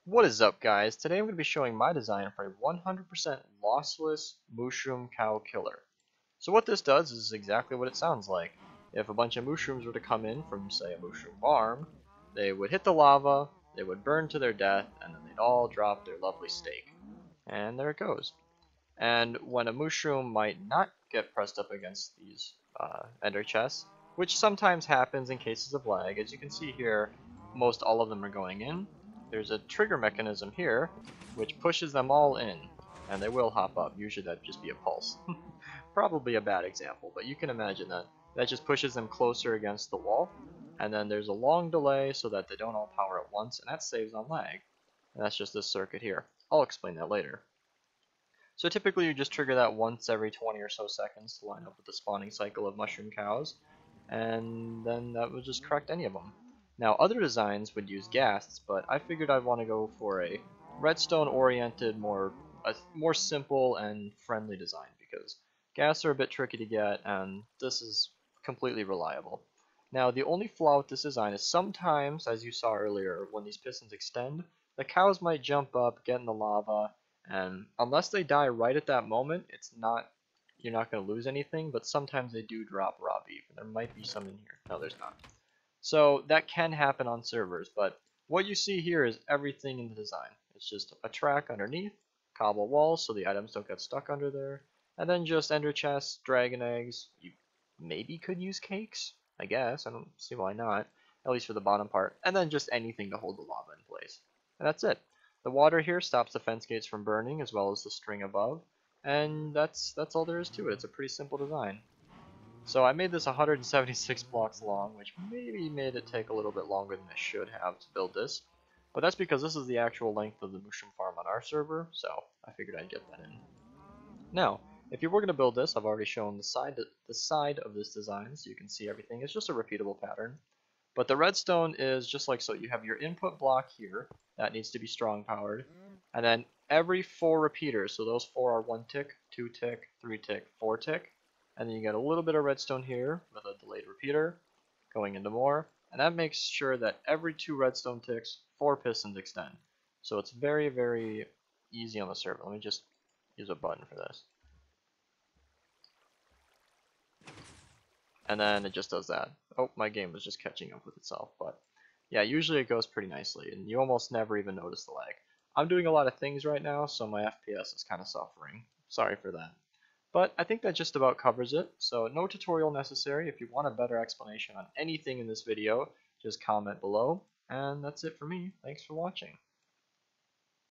What is up, guys? Today I'm going to be showing my design for a 100% lossless Mooshroom cow killer. So what this does is exactly what it sounds like. If a bunch of mushrooms were to come in from, say, a mushroom farm, they would hit the lava, they would burn to their death, and then they'd all drop their lovely steak. And there it goes. And when a mushroom might not get pressed up against these ender chests, which sometimes happens in cases of lag, as you can see here, most all of them are going in. There's a trigger mechanism here, which pushes them all in, and they will hop up. Usually that'd just be a pulse. Probably a bad example, but you can imagine that. That just pushes them closer against the wall, and then there's a long delay so that they don't all power at once, and that saves on lag. And that's just this circuit here. I'll explain that later. So typically you just trigger that once every 20 or so seconds to line up with the spawning cycle of mushroom cows, and then that would just correct any of them. Now other designs would use ghasts, but I figured I'd want to go for a redstone oriented, more simple and friendly design because ghasts are a bit tricky to get and this is completely reliable. Now the only flaw with this design is sometimes, as you saw earlier, when these pistons extend, the cows might jump up, get in the lava, and unless they die right at that moment, you're not going to lose anything, but sometimes they do drop raw beef, and there might be some in here. No, there's not. So that can happen on servers, but what you see here is everything in the design. It's just a track underneath, cobble walls so the items don't get stuck under there, and then just ender chests, dragon eggs. You maybe could use cakes, I guess. I don't see why not, at least for the bottom part, and then just anything to hold the lava in place. And that's it. The water here stops the fence gates from burning as well as the string above, and that's all there is to it. It's a pretty simple design. So I made this 176 blocks long, which maybe made it take a little bit longer than it should have to build this. But that's because this is the actual length of the mushroom farm on our server, so I figured I'd get that in. Now, if you were going to build this, I've already shown the side of this design so you can see everything. It's just a repeatable pattern. But the redstone is just like so. You have your input block here that needs to be strong powered, and then every 4 repeaters, so those 4 are 1 tick, 2 tick, 3 tick, 4 tick, and then you get a little bit of redstone here with a delayed repeater going into more, and that makes sure that every 2 redstone ticks, 4 pistons extend. So it's very, very easy on the server. Let me just use a button for this. And then it just does that. Oh, my game was just catching up with itself, but yeah, usually it goes pretty nicely, and you almost never even notice the lag. I'm doing a lot of things right now, so my FPS is kind of suffering. Sorry for that. But I think that just about covers it, so no tutorial necessary. If you want a better explanation on anything in this video, just comment below, and that's it for me. Thanks for watching.